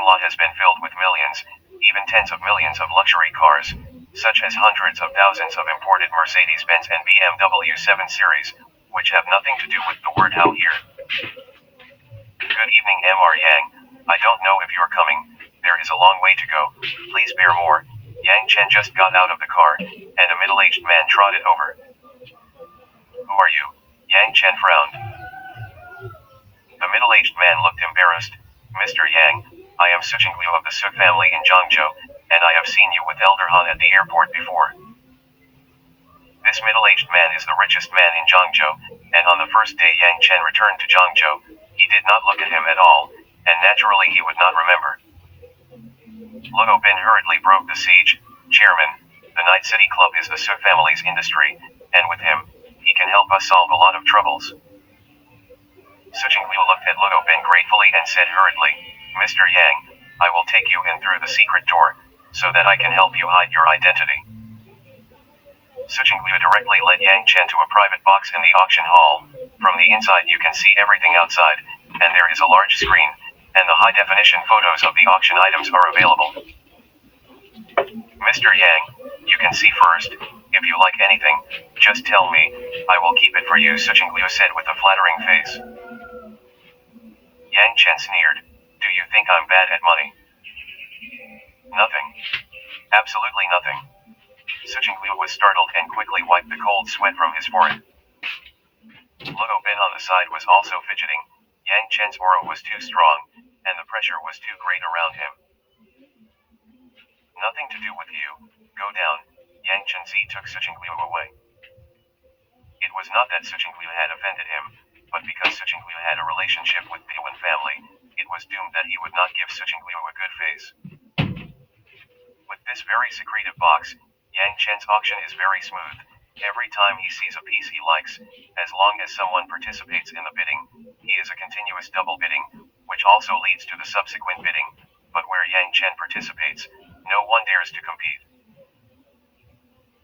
parking lot has been filled with millions, even tens of millions of luxury cars, such as hundreds of thousands of imported Mercedes-Benz and BMW 7 Series, which have nothing to do with the word how here. Good evening, Mr. Yang. I don't know if you're coming. There is a long way to go. Please bear more. Yangchen just got out of the car, and a middle-aged man trotted over. Who are you? Yangchen frowned. The middle-aged man looked embarrassed. Mr. Yang, I am Suchingliu of the Suk family in Zhangzhou, and I have seen you with Elder Han at the airport before. This middle-aged man is the richest man in Zhangzhou, and on the first day Yang Chen returned to Zhangzhou, he did not look at him at all, and naturally he would not remember. Ludo Bin hurriedly broke the siege. Chairman, the Night City Club is the Suk family's industry, and with him, he can help us solve a lot of troubles. Suchingliu looked at Ludo Bin gratefully and said hurriedly, Mr. Yang, I will take you in through the secret door, so that I can help you hide your identity. Suchingliu directly led Yang Chen to a private box in the auction hall. From the inside you can see everything outside, and there is a large screen, and the high-definition photos of the auction items are available. Mr. Yang, you can see first. If you like anything, just tell me. I will keep it for you, Suchingliu said with a flattering face. Yang Chen sneered. Do you think I'm bad at money? Nothing. Absolutely nothing. Suchingliu was startled and quickly wiped the cold sweat from his forehead. Ludo Bin on the side was also fidgeting. Yang Chen's aura was too strong, and the pressure was too great around him. Nothing to do with you. Go down. Yang Chen took Suchingliu away. It was not that Suchingliu had offended him, but because Suchingliu had a relationship with the Yuan family, it was doomed that he would not give Suchingliu a good face. With this very secretive box, Yang Chen's auction is very smooth. Every time he sees a piece he likes, as long as someone participates in the bidding, he is a continuous double bidding, which also leads to the subsequent bidding, but where Yang Chen participates, no one dares to compete.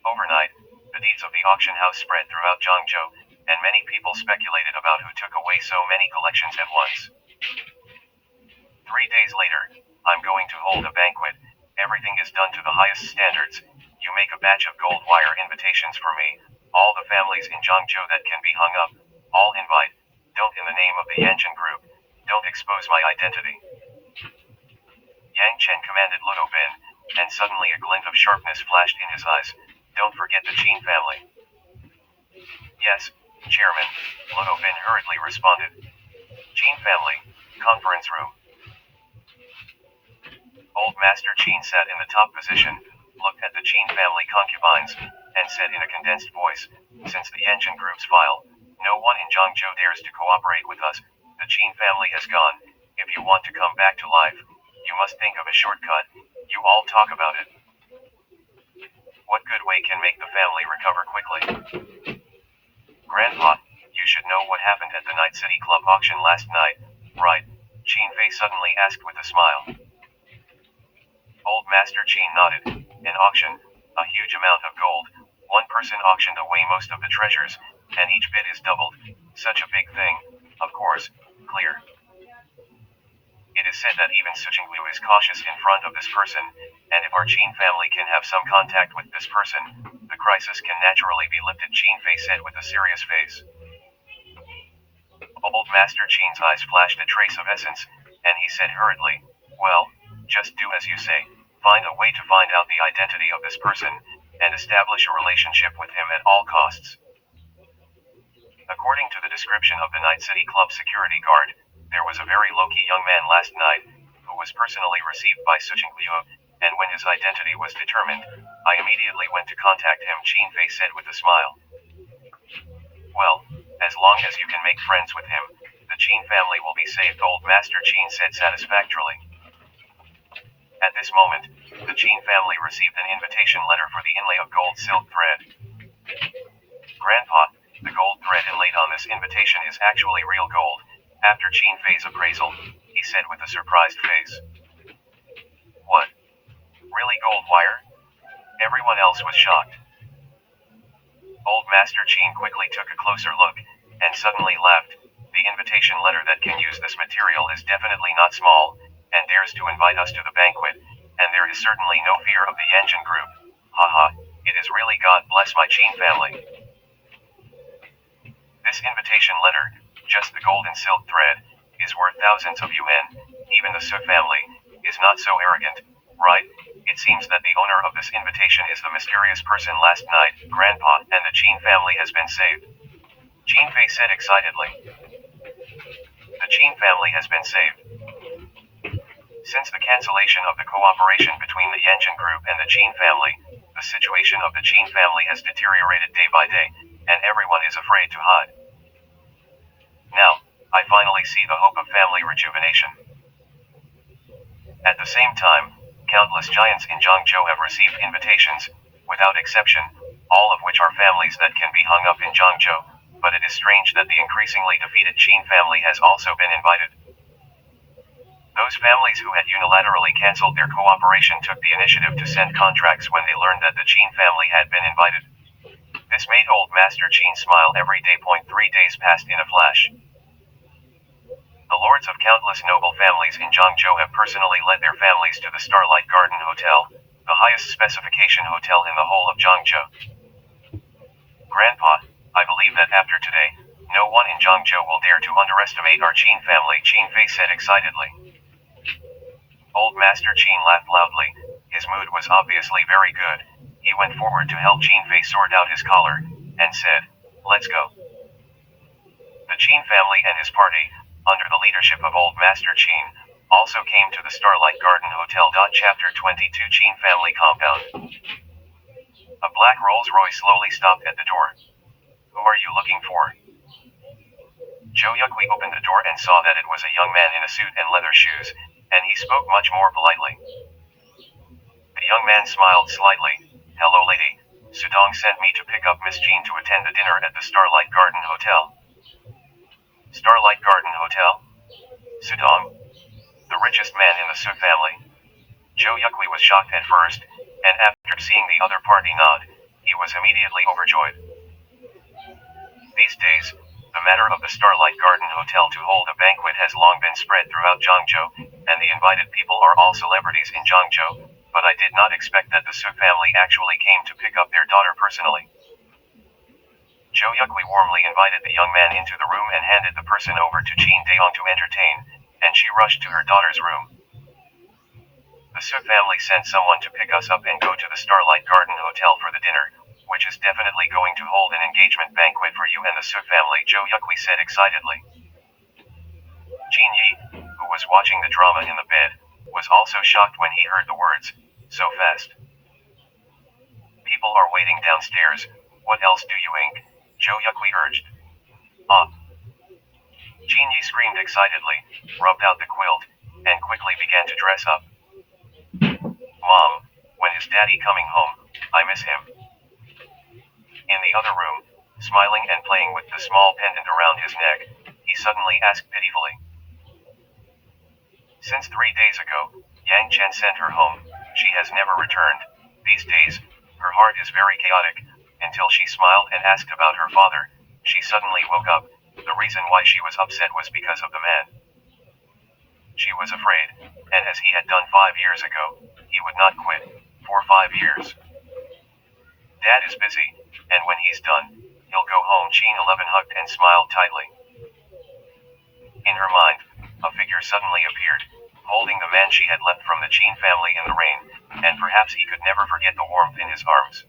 Overnight, the deeds of the auction house spread throughout Zhangzhou, and many people speculated about who took away so many collections at once. 3 days later, I'm going to hold a banquet. Everything is done to the highest standards. You make a batch of gold wire invitations for me. All the families in Zhangzhou that can be hung up. All invite. Don't in the name of the Yangchen group. Don't expose my identity. Yang Chen commanded Ludo Bin, and suddenly a glint of sharpness flashed in his eyes. Don't forget the Qin family. Yes, Chairman, Ludo Bin hurriedly responded. Qin family, conference room. Old Master Qin sat in the top position, looked at the Qin family concubines, and said in a condensed voice, since the Yangchen group's file, no one in Zhangzhou dares to cooperate with us. The Qin family has gone. If you want to come back to life, you must think of a shortcut. You all talk about it. What good way can make the family recover quickly? Grandpa, you should know what happened at the Night City Club auction last night, right? Qin Fei suddenly asked with a smile. Old Master Qin nodded. An auction, a huge amount of gold. One person auctioned away most of the treasures, and each bid is doubled. Such a big thing, of course, clear. It is said that even Suchingliu is cautious in front of this person, and if our Qin family can have some contact with this person, the crisis can naturally be lifted, Qin Fei said with a serious face. Old Master Qin's eyes flashed a trace of essence, and he said hurriedly, well, just do as you say. Find a way to find out the identity of this person, and establish a relationship with him at all costs. According to the description of the Night City Club security guard, there was a very low-key young man last night, who was personally received by Suchingliu, and when his identity was determined, I immediately went to contact him, Qin Fei said with a smile. Well, as long as you can make friends with him, the Qin family will be saved, Old Master Qin said satisfactorily. At this moment, the Qin family received an invitation letter for the inlay of gold silk thread. Grandpa, the gold thread inlaid on this invitation is actually real gold. After Qin Fei's appraisal, he said with a surprised face. What? Really gold wire? Everyone else was shocked. Old Master Qin quickly took a closer look, and suddenly laughed. The invitation letter that can use this material is definitely not small, and and dares to invite us to the banquet, and there is certainly no fear of the Yangchen group. Haha, it is really God bless my Qin family. This invitation letter, just the golden silk thread, is worth thousands of yuan. Even the Su family is not so arrogant, right? It seems that the owner of this invitation is the mysterious person last night, Grandpa, and the Qin family has been saved. Qin Fei said excitedly. The Qin family has been saved. Since the cancellation of the cooperation between the Yangchen group and the Qin family, the situation of the Qin family has deteriorated day by day, and everyone is afraid to hide. Now, I finally see the hope of family rejuvenation. At the same time, countless giants in Zhangzhou have received invitations, without exception, all of which are families that can be hung up in Zhangzhou, but it is strange that the increasingly defeated Qin family has also been invited. Those families who had unilaterally cancelled their cooperation took the initiative to send contracts when they learned that the Qin family had been invited. This made old Master Qin smile every day. 3 days passed in a flash. The lords of countless noble families in Zhangzhou have personally led their families to the Starlight Garden Hotel, the highest specification hotel in the whole of Zhangzhou. Grandpa, I believe that after today, no one in Zhangzhou will dare to underestimate our Qin family, Qin Fei said excitedly. Old Master Qin laughed loudly. His mood was obviously very good. He went forward to help Qin Fei sort out his collar, and said, "Let's go." The Qin family and his party, under the leadership of Old Master Qin, also came to the Starlight Garden Hotel. Chapter 22 Qin Family Compound. A black Rolls-Royce slowly stopped at the door. "Who are you looking for?" Zhou Yuqi opened the door and saw that it was a young man in a suit and leather shoes, and he spoke much more politely. The young man smiled slightly. "Hello lady, Sudong sent me to pick up Miss Jean to attend the dinner at the Starlight Garden Hotel." Starlight Garden Hotel? Sudong? The richest man in the Su family? Zhou Yuqi was shocked at first, and after seeing the other party nod, he was immediately overjoyed. These days, the matter of the Starlight Garden Hotel to hold a banquet has long been spread throughout Zhangzhou, and the invited people are all celebrities in Zhangzhou, but I did not expect that the Su family actually came to pick up their daughter personally. Zhou Yuqi warmly invited the young man into the room and handed the person over to Qin Daong to entertain, and she rushed to her daughter's room. "The Su family sent someone to pick us up and go to the Starlight Garden Hotel for the dinner, which is definitely going to hold an engagement banquet for you and the Su family," Zhou Yuqi said excitedly. Qin Yi, who was watching the drama in the bed, was also shocked when he heard the words, "So fast." "People are waiting downstairs, what else do you ink?" Zhou Yuqi urged. "Ah!" Qin Yi screamed excitedly, rubbed out the quilt, and quickly began to dress up. "Mom, when is Daddy coming home? I miss him." In the other room, smiling and playing with the small pendant around his neck, he suddenly asked pitifully. "Since 3 days ago, Yangchen sent her home, she has never returned. These days, her heart is very chaotic, until she smiled and asked about her father. She suddenly woke up. The reason why she was upset was because of the man. She was afraid, and as he had done 5 years ago, he would not quit, for 5 years. Dad is busy, and when he's done, he'll go home." Qin 11 hugged and smiled tightly. In her mind, a figure suddenly appeared, holding the man she had left from the Qin family in the rain, and perhaps he could never forget the warmth in his arms.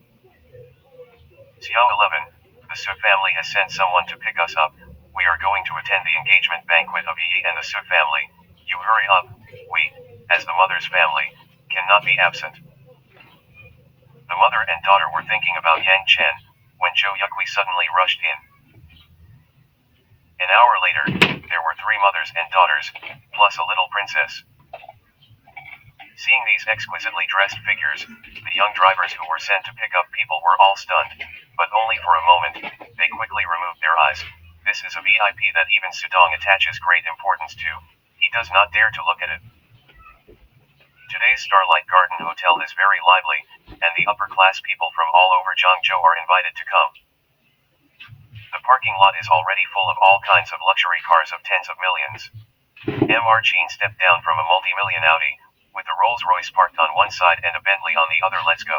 "Xiao 11, the Su family has sent someone to pick us up. We are going to attend the engagement banquet of Yi and the Su family. You hurry up, we, as the mother's family, cannot be absent." The mother and daughter were thinking about Yangchen, when Zhou Yuqi suddenly rushed in. An hour later, there were 3 mothers and daughters, plus a little princess. Seeing these exquisitely dressed figures, the young drivers who were sent to pick up people were all stunned, but only for a moment. They quickly removed their eyes. This is a VIP that even Sudong attaches great importance to. He does not dare to look at it. Today's Starlight Garden Hotel is very lively, and the upper-class people from all over Zhangzhou are invited to come. The parking lot is already full of all kinds of luxury cars of tens of millions. Mr. Chin stepped down from a multi-million Audi, with the Rolls-Royce parked on one side and a Bentley on the other. Let's go.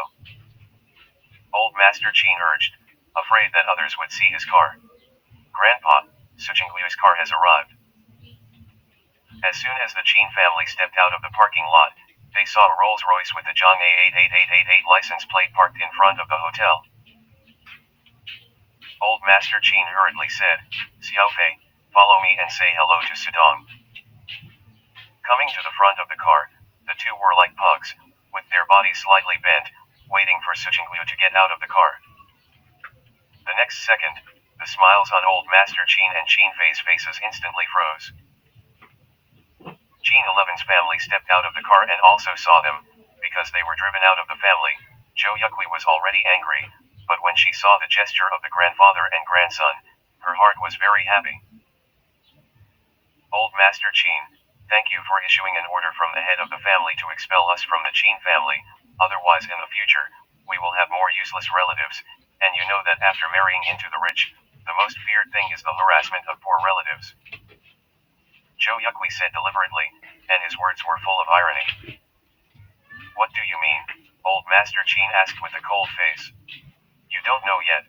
Old Master Chin urged, afraid that others would see his car. Grandpa, Sujingliu's car has arrived. As soon as the Chin family stepped out of the parking lot, they saw a Rolls-Royce with the Zhang A88888 license plate parked in front of the hotel. Old Master Chin hurriedly said, Xiaofei, follow me and say hello to Sudong. Coming to the front of the car, the two were like pugs, with their bodies slightly bent, waiting for Sujingliu to get out of the car. The next second, the smiles on Old Master Chin and Chin Fei's faces instantly froze. Chin 11's family stepped out of the car and also saw them. Because they were driven out of the family, Zhou Yukui was already angry, but when she saw the gesture of the grandfather and grandson, her heart was very happy. Old Master Chin, thank you for issuing an order from the head of the family to expel us from the Chin family, otherwise in the future, we will have more useless relatives, and you know that after marrying into the rich, the most feared thing is the harassment of poor relatives. Zhou Yukui said deliberately, and his words were full of irony. What do you mean? Old Master Chin asked with a cold face. You don't know yet.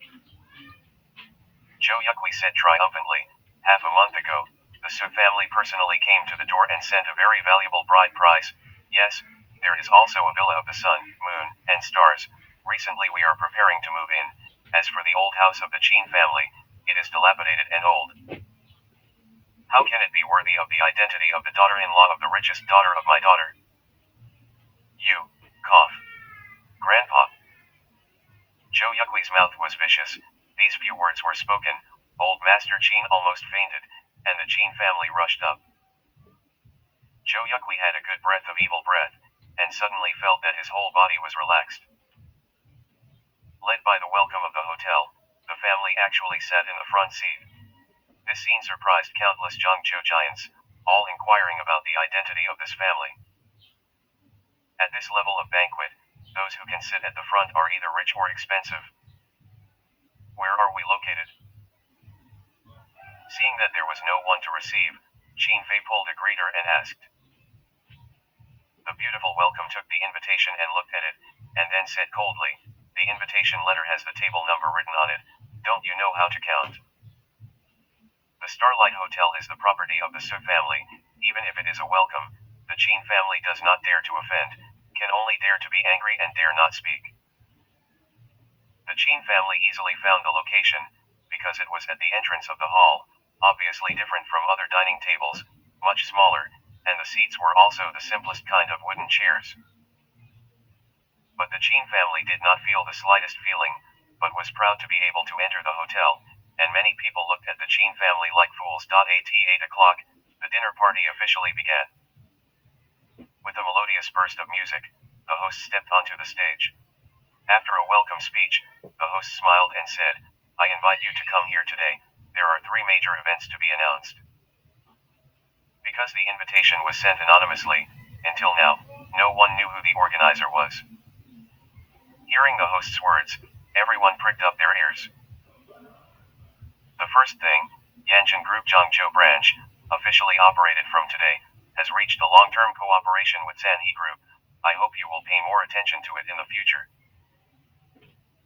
Zhou Yukui said triumphantly, half a month ago, the Su family personally came to the door and sent a very valuable bride price. Yes, there is also a villa of the sun, moon, and stars. Recently we are preparing to move in. As for the old house of the Chin family, it is dilapidated and old. How can it be worthy of the identity of the daughter-in-law of the richest daughter of my daughter? You, cough. Grandpa. Zhou Yukui's mouth was vicious. These few words were spoken, Old Master Chin almost fainted, and the Chin family rushed up. Zhou Yukui had a good breath of evil breath, and suddenly felt that his whole body was relaxed. Led by the welcome of the hotel, the family actually sat in the front seat. This scene surprised countless Zhangzhou giants, all inquiring about the identity of this family. At this level of banquet, those who can sit at the front are either rich or expensive. Where are we located? Seeing that there was no one to receive, Chin Fei pulled a greeter and asked. The beautiful welcome took the invitation and looked at it, and then said coldly, the invitation letter has the table number written on it. Don't you know how to count? The Starlight Hotel is the property of the Su family. Even if it is a welcome, the Chin family does not dare to offend, can only dare to be angry and dare not speak. The Chin family easily found the location, because it was at the entrance of the hall, obviously different from other dining tables, much smaller, and the seats were also the simplest kind of wooden chairs. But the Chin family did not feel the slightest feeling, but was proud to be able to enter the hotel, and many people looked at the Chin family like fools. At 8 o'clock, the dinner party officially began. With a melodious burst of music, the host stepped onto the stage. After a welcome speech, the host smiled and said, I invite you to come here today. There are 3 major events to be announced. Because the invitation was sent anonymously, until now, no one knew who the organizer was. Hearing the host's words, everyone pricked up their ears. The first thing, Yangchen Group Zhangzhou branch, officially operated from today, has reached a long-term cooperation with Sanhe Group. I hope you will pay more attention to it in the future.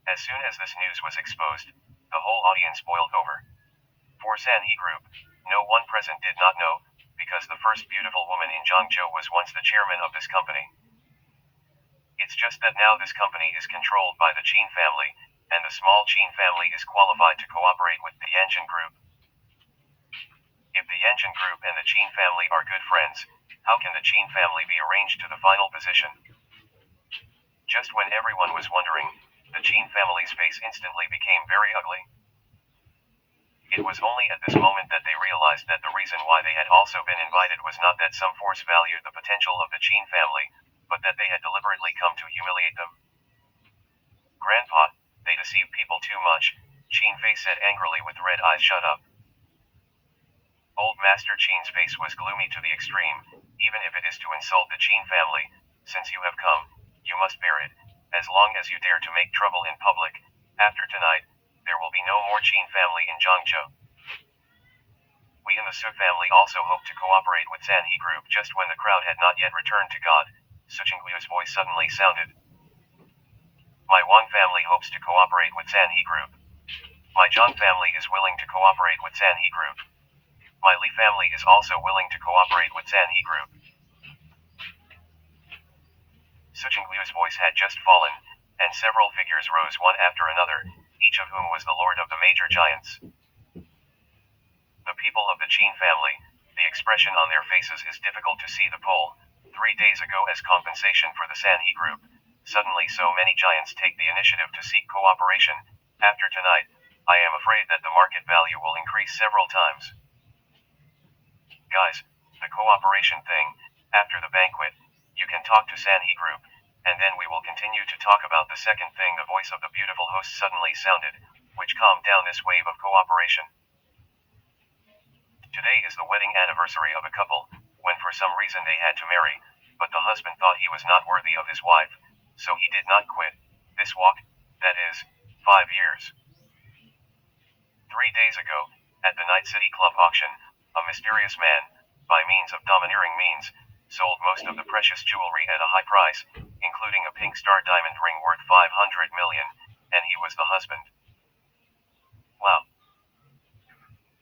As soon as this news was exposed, the whole audience boiled over. For Sanhe Group, no one present did not know, because the first beautiful woman in Zhangzhou was once the chairman of this company. It's just that now this company is controlled by the Chin family, and the small Chin family is qualified to cooperate with the Yangchen Group. If the Yangchen Group and the Chin family are good friends, how can the Chin family be arranged to the final position? Just when everyone was wondering, the Chin family's face instantly became very ugly. It was only at this moment that they realized that the reason why they had also been invited was not that some force valued the potential of the Chin family, but that they had deliberately come to humiliate them. Grandpa, they deceive people too much, Chin Fei said angrily with red eyes shut up. Old Master Chin's face was gloomy to the extreme. Even if it is to insult the Chin family, since you have come, you must bear it, as long as you dare to make trouble in public. After tonight, there will be no more Chin family in Zhangzhou. We in the Su family also hope to cooperate with Sanhee group. Just when the crowd had not yet returned to God, Suchingliu's voice suddenly sounded. My Wang family hopes to cooperate with Sanhee group. My Zhang family is willing to cooperate with Sanhee group. My Li family is also willing to cooperate with Sanhee group. Suchingliu's voice had just fallen, and several figures rose one after another, each of whom was the lord of the major giants. The people of the Qin family, the expression on their faces is difficult to see. The poll, 3 days ago as compensation for the Sanhee group, suddenly so many giants take the initiative to seek cooperation. After tonight, I am afraid that the market value will increase several times. Guys, the cooperation thing, after the banquet, you can talk to Sanhee group, and then we will continue to talk about the second thing. The voice of the beautiful host suddenly sounded, which calmed down this wave of cooperation. Today is the wedding anniversary of a couple, when for some reason they had to marry, but the husband thought he was not worthy of his wife, so he did not quit this walk, that is, 5 years. 3 days ago, at the Night City Club auction, a mysterious man, by means of domineering means, sold most of the precious jewelry at a high price, including a pink star diamond ring worth 500 million, and he was the husband. Wow.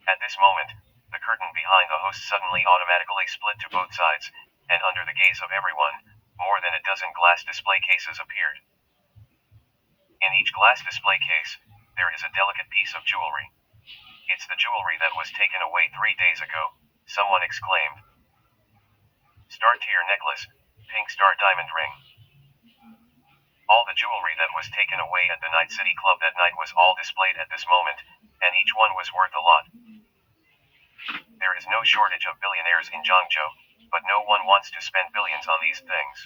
At this moment, the curtain behind the host suddenly automatically split to both sides, and under the gaze of everyone, more than a dozen glass display cases appeared. In each glass display case, there is a delicate piece of jewelry. It's the jewelry that was taken away 3 days ago, someone exclaimed. Star tier necklace, pink star diamond ring. All the jewelry that was taken away at the Night City Club that night was all displayed at this moment, and each one was worth a lot. There is no shortage of billionaires in Zhangzhou, but no one wants to spend billions on these things.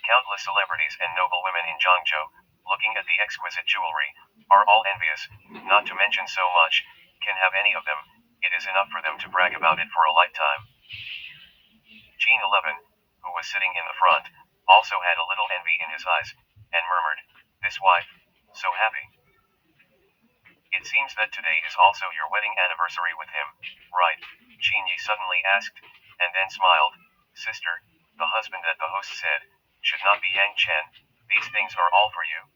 Countless celebrities and noble women in Zhangzhou, looking at the exquisite jewelry, are all envious, not to mention so much, can have any of them, it is enough for them to brag about it for a lifetime. Qin 11, who was sitting in the front, also had a little envy in his eyes, and murmured, this wife, so happy. It seems that today is also your wedding anniversary with him, right? Qin Yi suddenly asked, and then smiled. Sister, the husband that the host said, should not be Yangchen, these things are all for you.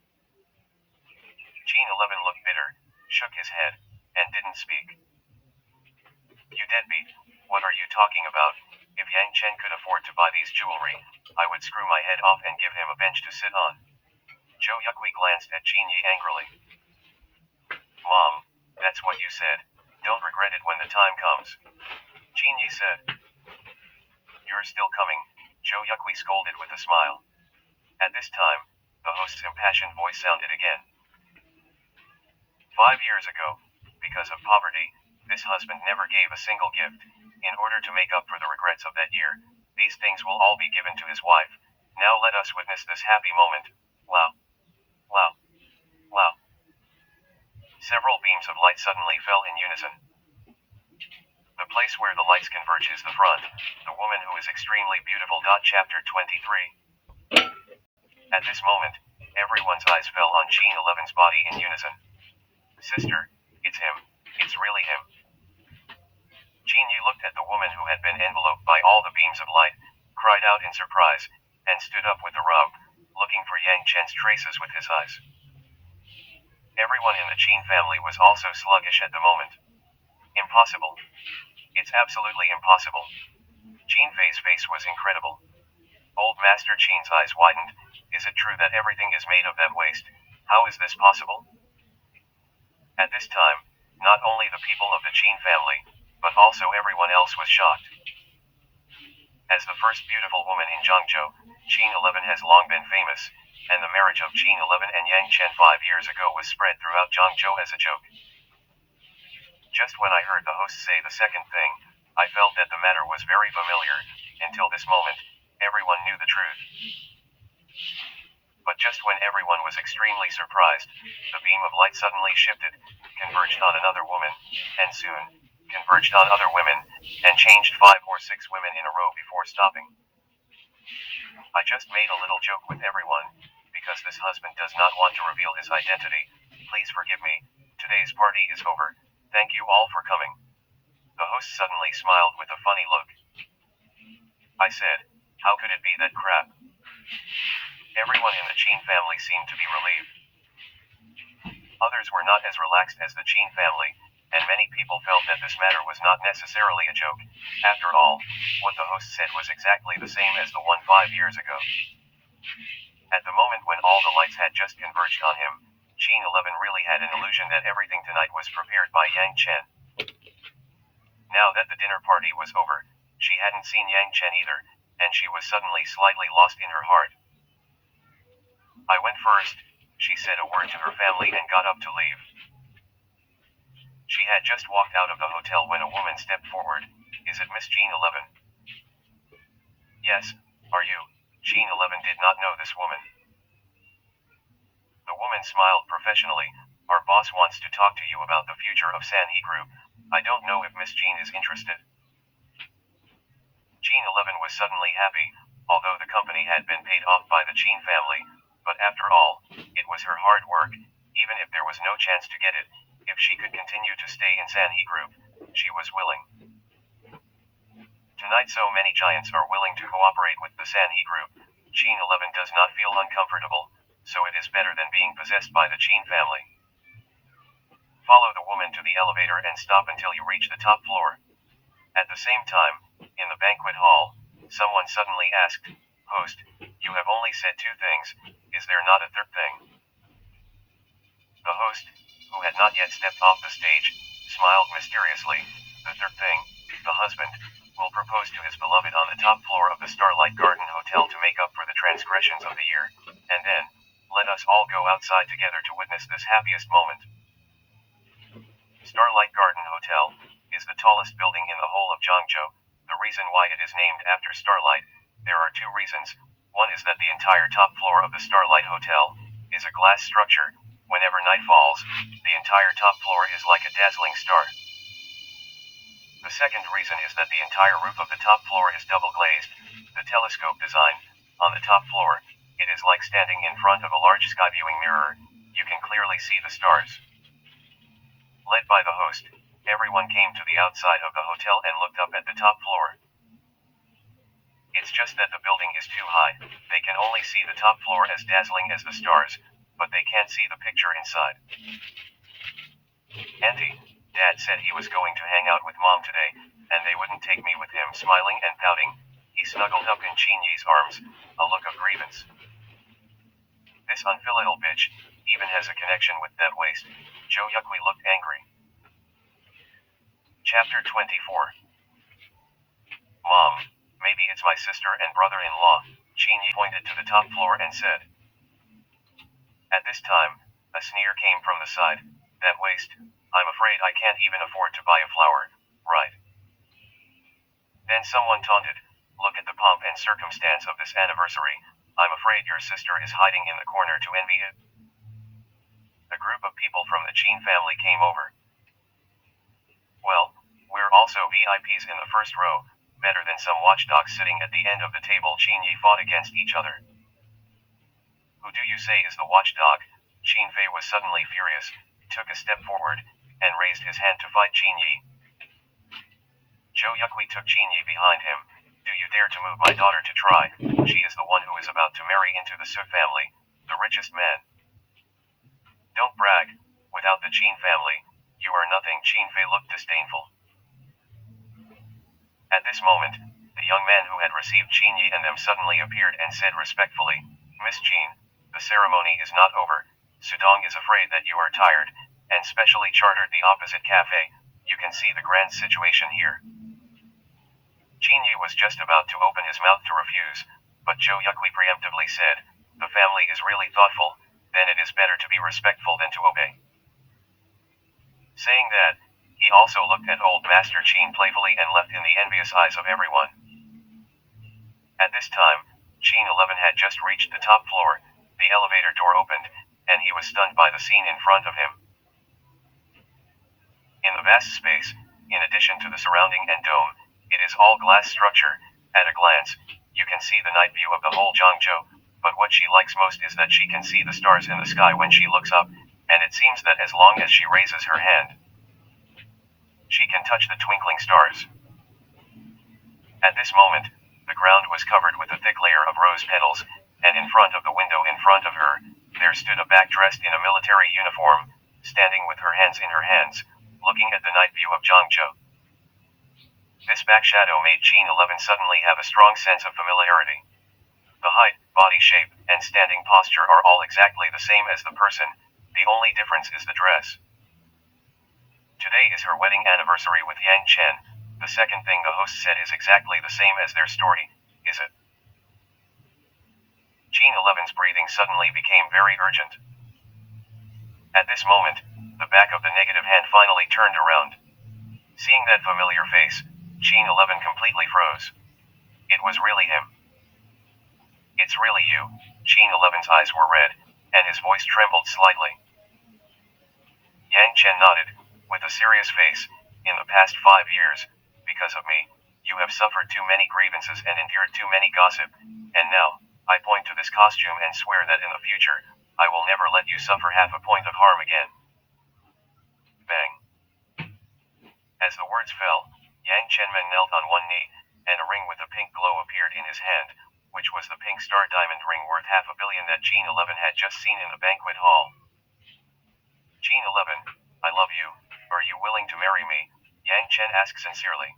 Qin 11 looked bitter, shook his head, and didn't speak. You deadbeat, what are you talking about? If Yangchen could afford to buy these jewelry, I would screw my head off and give him a bench to sit on. Zhou Yuqi glanced at Qin Yi angrily. Mom, that's what you said, don't regret it when the time comes. Qin Yi said. You're still coming, Zhou Yuqi scolded with a smile. At this time, the host's impassioned voice sounded again. 5 years ago, because of poverty, this husband never gave a single gift. In order to make up for the regrets of that year, these things will all be given to his wife. Now let us witness this happy moment. Wow. Wow. Wow. Several beams of light suddenly fell in unison. The place where the lights converge is the front, the woman who is extremely beautiful. Chapter 23. At this moment, everyone's eyes fell on Qin 11's body in unison. Sister, it's him. It's really him. Qin Yu looked at the woman who had been enveloped by all the beams of light, cried out in surprise, and stood up with the rub, looking for Yang Chen's traces with his eyes. Everyone in the Qin family was also sluggish at the moment. Impossible. It's absolutely impossible. Qin Fei's face was incredible. Old Master Qin's eyes widened. Is it true that everything is made of that waste? How is this possible? At this time, not only the people of the Qin family, but also everyone else was shocked. As the first beautiful woman in Zhangzhou, Qin 11 has long been famous, and the marriage of Qin 11 and Yang Chen 5 years ago was spread throughout Zhangzhou as a joke. Just when I heard the host say the second thing, I felt that the matter was very familiar. Until this moment, everyone knew the truth. But just when everyone was extremely surprised, the beam of light suddenly shifted, converged on another woman, and soon, converged on other women, and changed 5 or 6 women in a row before stopping. I just made a little joke with everyone, because this husband does not want to reveal his identity. Please forgive me, today's party is over, thank you all for coming. The host suddenly smiled with a funny look. I said, how could it be that crap? Everyone in the Chin family seemed to be relieved. Others were not as relaxed as the Chin family, and many people felt that this matter was not necessarily a joke. After all, what the host said was exactly the same as the one 5 years ago. At the moment when all the lights had just converged on him, Chin 11 really had an illusion that everything tonight was prepared by Yangchen. Now that the dinner party was over, she hadn't seen Yangchen either, and she was suddenly slightly lost in her heart. I went first, she said a word to her family and got up to leave. She had just walked out of the hotel when a woman stepped forward. Is it Miss Chin 11? Yes, are you? Chin 11 did not know this woman. The woman smiled professionally. Our boss wants to talk to you about the future of Sanhee Group. I don't know if Miss Chin is interested. Chin 11 was suddenly happy, although the company had been paid off by the Chin family, but after all, it was her hard work. Even if there was no chance to get it, if she could continue to stay in Sanhee Group, she was willing. Tonight so many giants are willing to cooperate with the Sanhee Group. Chin 11 does not feel uncomfortable, so it is better than being possessed by the Chin family. Follow the woman to the elevator and stop until you reach the top floor. At the same time, in the banquet hall, someone suddenly asked, Host, you have only said two things, is there not a third thing? The host, who had not yet stepped off the stage, smiled mysteriously. The third thing, the husband, will propose to his beloved on the top floor of the Starlight Garden Hotel to make up for the transgressions of the year, and then, let us all go outside together to witness this happiest moment. Starlight Garden Hotel is the tallest building in the whole of Zhangzhou. The reason why it is named after Starlight, there are two reasons. One is that the entire top floor of the Starlight Hotel is a glass structure. Whenever night falls, the entire top floor is like a dazzling star. The second reason is that the entire roof of the top floor is double glazed. The telescope design, on the top floor, it is like standing in front of a large sky viewing mirror. You can clearly see the stars. Led by the host, everyone came to the outside of the hotel and looked up at the top floor. It's just that the building is too high. They can only see the top floor as dazzling as the stars, but they can't see the picture inside. Auntie, Dad said he was going to hang out with Mom today, and they wouldn't take me with him. Smiling and pouting, he snuggled up in Chin Yi's arms, a look of grievance. This unfilial bitch even has a connection with that waste. Zhou Yukui looked angry. Chapter 24. Mom, maybe it's my sister and brother-in-law. Chin Yi pointed to the top floor and said. At this time, a sneer came from the side. That waste, I'm afraid I can't even afford to buy a flower, right? Then someone taunted, look at the pomp and circumstance of this anniversary. I'm afraid your sister is hiding in the corner to envy it. A group of people from the Chin family came over. Well, we're also VIPs in the first row, better than some watchdogs sitting at the end of the table. Chin Yi fought against each other. Who do you say is the watchdog? Chin Fei was suddenly furious, took a step forward, and raised his hand to fight Chin Yi. Zhou Yukui took Chin Yi behind him. Do you dare to move my daughter to try? She is the one who is about to marry into the Su family, the richest man. Don't brag. Without the Chin family, you are nothing. Chin Fei looked disdainful. At this moment, the young man who had received Chin Yi and them suddenly appeared and said respectfully, Miss Chin, the ceremony is not over. Sudong is afraid that you are tired, and specially chartered the opposite cafe. You can see the grand situation here. Chin Yi was just about to open his mouth to refuse, but Zhou Yukui preemptively said, the family is really thoughtful, then it is better to be respectful than to obey. Saying that, he also looked at old Master Chin playfully and left in the envious eyes of everyone. At this time, Chin 11 had just reached the top floor, the elevator door opened, and he was stunned by the scene in front of him. In the vast space, in addition to the surrounding and dome, it is all glass structure. At a glance, you can see the night view of the whole Zhangzhou, but what she likes most is that she can see the stars in the sky when she looks up, and it seems that as long as she raises her hand. She can touch the twinkling stars. At this moment, the ground was covered with a thick layer of rose petals, and in front of the window in front of her, there stood a back dressed in a military uniform, standing with her hands in her hands, looking at the night view of Zhangzhou. This back shadow made Qin 11 suddenly have a strong sense of familiarity. The height, body shape, and standing posture are all exactly the same as the person, the only difference is the dress. Today is her wedding anniversary with Yang Chen. The second thing the host said is exactly the same as their story, is it? Qin 11's breathing suddenly became very urgent. At this moment, the back of the negative hand finally turned around. Seeing that familiar face, Qin 11 completely froze. It was really him. It's really you. Qin 11's eyes were red, and his voice trembled slightly. Yang Chen nodded, with a serious face. In the past 5 years, because of me, you have suffered too many grievances and endured too many gossip, and now, I point to this costume and swear that in the future, I will never let you suffer half a point of harm again. Bang. As the words fell, Yang Chenman knelt on one knee, and a ring with a pink glow appeared in his hand, which was the pink star diamond ring worth $500 million that Qin 11 had just seen in the banquet hall. Qin 11, I love you. Are you willing to marry me? Yang Chen asked sincerely.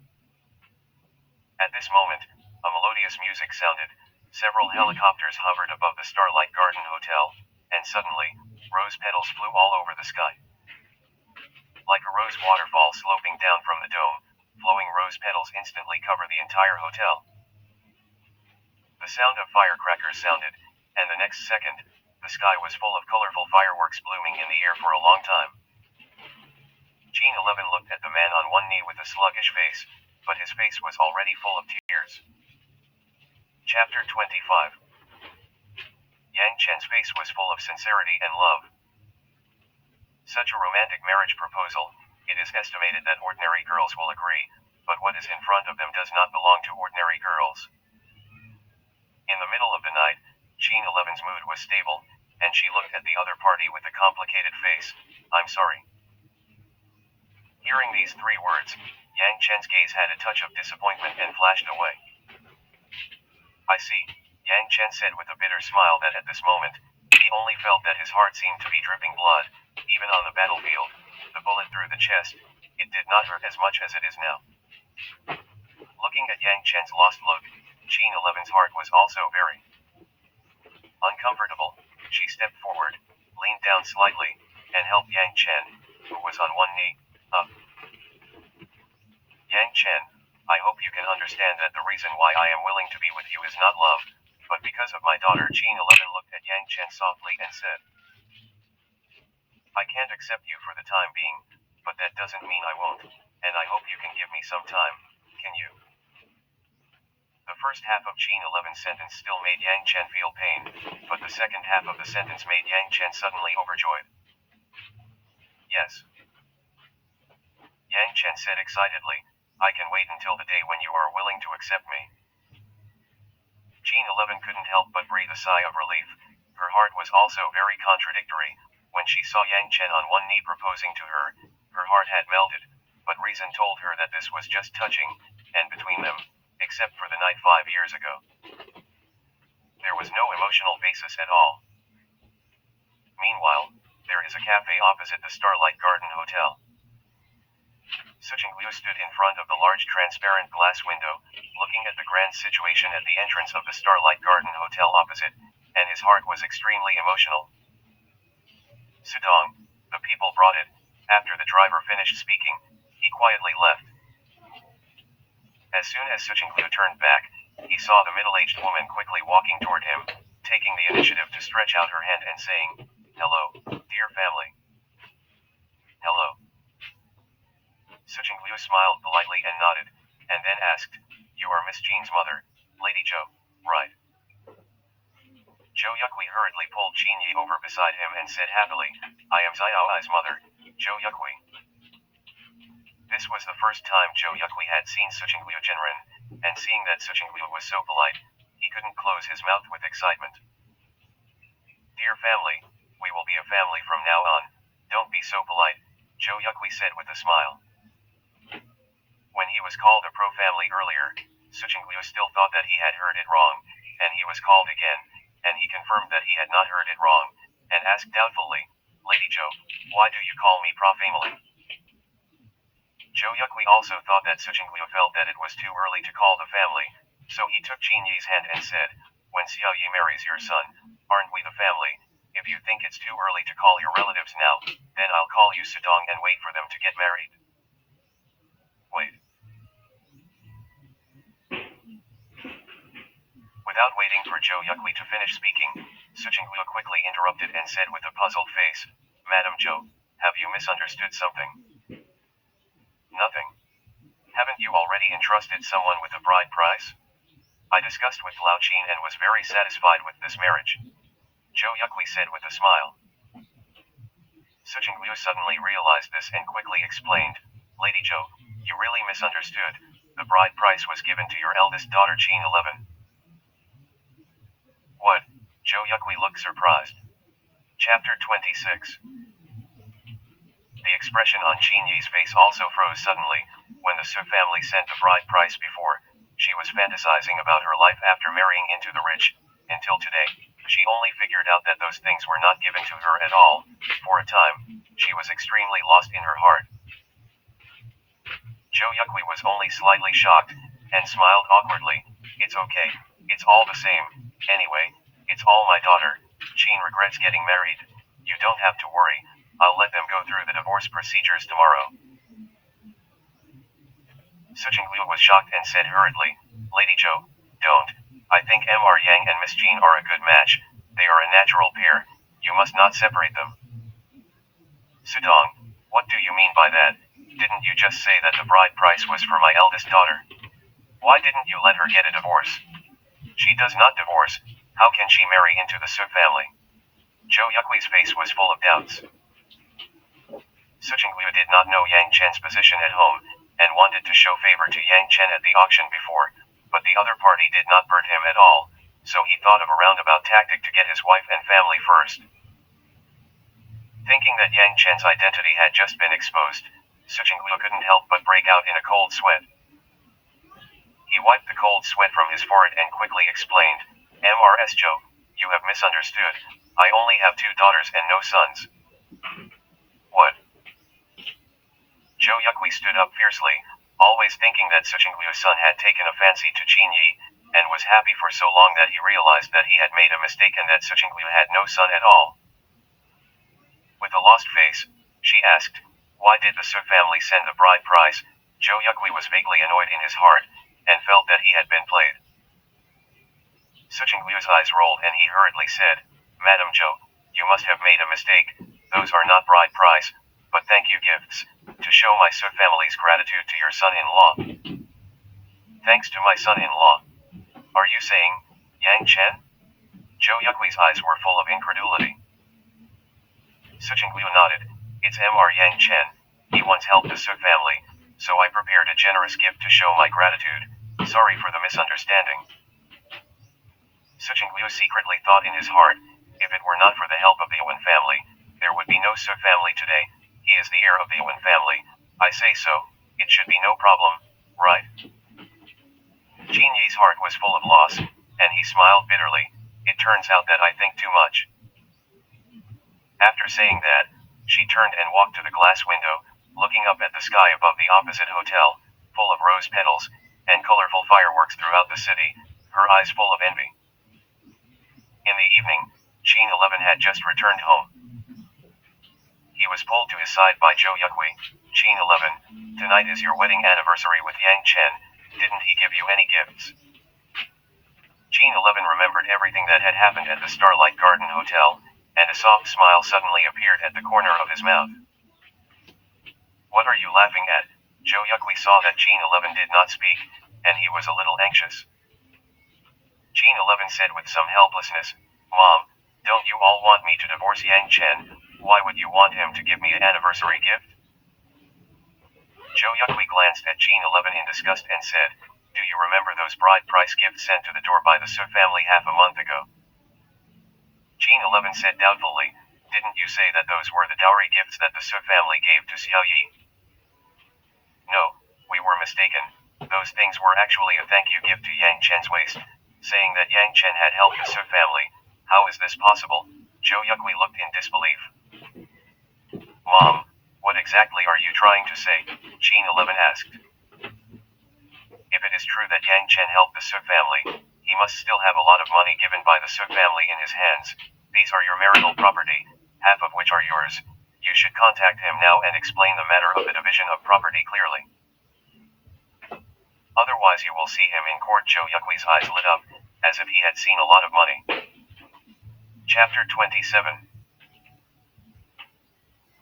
At this moment, a melodious music sounded. Several helicopters hovered above the Starlight Garden Hotel, and suddenly, rose petals flew all over the sky. Like a rose waterfall sloping down from the dome, flowing rose petals instantly cover the entire hotel. The sound of firecrackers sounded, and the next second, the sky was full of colorful fireworks blooming in the air for a long time. Qin 11 looked at the man on one knee with a sluggish face, but his face was already full of tears. Chapter 25. Yang Chen's face was full of sincerity and love. Such a romantic marriage proposal, it is estimated that ordinary girls will agree, but what is in front of them does not belong to ordinary girls. In the middle of the night, Qin 11's mood was stable, and she looked at the other party with a complicated face. I'm sorry. Hearing these 3 words, Yang Chen's gaze had a touch of disappointment and flashed away. I see, Yang Chen said with a bitter smile that at this moment, he only felt that his heart seemed to be dripping blood, even on the battlefield, the bullet through the chest, it did not hurt as much as it is now. Looking at Yang Chen's lost look, Qin 11's heart was also very uncomfortable. She stepped forward, leaned down slightly, and helped Yang Chen, who was on one knee, up. Yang Chen, I hope you can understand that the reason why I am willing to be with you is not love, but because of my daughter. Qin 11 looked at Yang Chen softly and said, I can't accept you for the time being, but that doesn't mean I won't, and I hope you can give me some time, can you? The first half of Qin 11's sentence still made Yang Chen feel pain, but the second half of the sentence made Yang Chen suddenly overjoyed. Yes. Yang Chen said excitedly, I can wait until the day when you are willing to accept me. Qin 11 couldn't help but breathe a sigh of relief. Her heart was also very contradictory. When she saw Yang Chen on one knee proposing to her, her heart had melted, but reason told her that this was just touching, and between them, except for the night 5 years ago, there was no emotional basis at all. Meanwhile, there is a cafe opposite the Starlight Garden Hotel. Sucheng Liu stood in front of the large transparent glass window, looking at the grand situation at the entrance of the Starlight Garden Hotel opposite, and his heart was extremely emotional. Sudong, the people brought it. After the driver finished speaking, he quietly left. As soon as Sucheng Liu turned back, he saw the middle-aged woman quickly walking toward him, taking the initiative to stretch out her hand and saying, Hello, dear family. Hello. Sucheng Liu smiled politely and nodded, and then asked, You are Miss Jean's mother, Lady Zhou, right? Zhou Yuqui hurriedly pulled Qin Yi over beside him and said happily, I am Xiao Ai's mother, Zhou Yuqui. This was the first time Zhou Yuqui had seen Sucheng Liu Jinren, and seeing that Sucheng Liu was so polite, he couldn't close his mouth with excitement. Dear family, we will be a family from now on, don't be so polite, Zhou Yuqui said with a smile. When he was called a pro-family earlier, Suchingliu still thought that he had heard it wrong, and he was called again, and he confirmed that he had not heard it wrong, and asked doubtfully, Lady Zhou, why do you call me pro-family? Zhou Yuqi also thought that Suchingliu felt that it was too early to call the family, so he took Qin Yi's hand and said, when Xiao Yi marries your son, aren't we the family? If you think it's too early to call your relatives now, then I'll call you Sudong and wait for them to get married. Wait. Without waiting for Zhou Yuqi to finish speaking, Suchingliu quickly interrupted and said with a puzzled face, Madam Zhou, have you misunderstood something? Nothing. Haven't you already entrusted someone with a bride price? I discussed with Lao Qin and was very satisfied with this marriage. Zhou Yuqi said with a smile. Suchingliu suddenly realized this and quickly explained, Lady Zhou, you really misunderstood. The bride price was given to your eldest daughter Qin 11. What? Zhou Yuqi looked surprised. Chapter 26. The expression on Qin Yi's face also froze suddenly. When the Su family sent the bride price before, she was fantasizing about her life after marrying into the rich. Until today, she only figured out that those things were not given to her at all. For a time, she was extremely lost in her heart. Zhou Yuqi was only slightly shocked, and smiled awkwardly. It's okay, it's all the same. Anyway, it's all my daughter. Qin regrets getting married. You don't have to worry, I'll let them go through the divorce procedures tomorrow. Suchingliu was shocked and said hurriedly, Lady Zhou, don't. I think Mr. Yang and Miss Qin are a good match. They are a natural pair. You must not separate them. Sudong, what do you mean by that? Didn't you just say that the bride price was for my eldest daughter? Why didn't you let her get a divorce? She does not divorce. How can she marry into the Su family? Zhou Yuqi's face was full of doubts. Suchingliu did not know Yang Chen's position at home, and wanted to show favor to Yang Chen at the auction before, but the other party did not burn him at all, so he thought of a roundabout tactic to get his wife and family first. Thinking that Yang Chen's identity had just been exposed, Suchingliu couldn't help but break out in a cold sweat. He wiped the cold sweat from his forehead and quickly explained, Ms. Zhou, you have misunderstood. I only have 2 daughters and no sons. What? Zhou Yuqi stood up fiercely, always thinking that Suchingliu's son had taken a fancy to Qin Yi, and was happy for so long that he realized that he had made a mistake and that Suchingliu had no son at all. With a lost face, she asked, why did the Su family send the bride price? Zhou Yuqi was vaguely annoyed in his heart, and felt that he had been played. Suchingliu's eyes rolled and he hurriedly said, Madam Zhou, you must have made a mistake. Those are not bride price, but thank you gifts, to show my Su family's gratitude to your son-in-law. Thanks to my son-in-law. Are you saying, Yang Chen? Zhou Yuqi's eyes were full of incredulity. Suchingliu nodded. It's Mr. Yang Chen. He once helped the Su family, so I prepared a generous gift to show my gratitude. Sorry for the misunderstanding. Suchingliu secretly thought in his heart, if it were not for the help of the Yuan family, there would be no Su family today. He is the heir of the Yuan family. I say so. It should be no problem, right? Qin Yi's heart was full of loss, and he smiled bitterly. It turns out that I think too much. After saying that, she turned and walked to the glass window, looking up at the sky above the opposite hotel, full of rose petals, and colorful fireworks throughout the city, her eyes full of envy. In the evening, Qin 11 had just returned home. He was pulled to his side by Zhou Yuqi. Qin 11, tonight is your wedding anniversary with Yang Chen. Didn't he give you any gifts? Qin 11 remembered everything that had happened at the Starlight Garden Hotel, and a soft smile suddenly appeared at the corner of his mouth. What are you laughing at? Zhou Yuqi saw that Qin 11 did not speak, and he was a little anxious. Qin 11 said with some helplessness, Mom, don't you all want me to divorce Yang Chen? Why would you want him to give me an anniversary gift? Zhou Yuqi glanced at Qin 11 in disgust and said, do you remember those bride price gifts sent to the door by the Su family half a month ago? Qin 11 said doubtfully, didn't you say that those were the dowry gifts that the Su family gave to Xiao Yi? No, We were mistaken. Those things were actually a thank you gift to Yang Chen's waist, saying that Yang Chen had helped the Su family. How is this possible? Zhou Yuqi looked in disbelief. Mom, what exactly are you trying to say? Qin 11 asked. If it is true that Yang Chen helped the Su family, he must still have a lot of money given by the Su family in his hands. These are your marital property, half of which are yours. You should contact him now and explain the matter of the division of property clearly. Otherwise you will see him in court. Zhou Yuqi's eyes lit up, as if he had seen a lot of money. Chapter 27.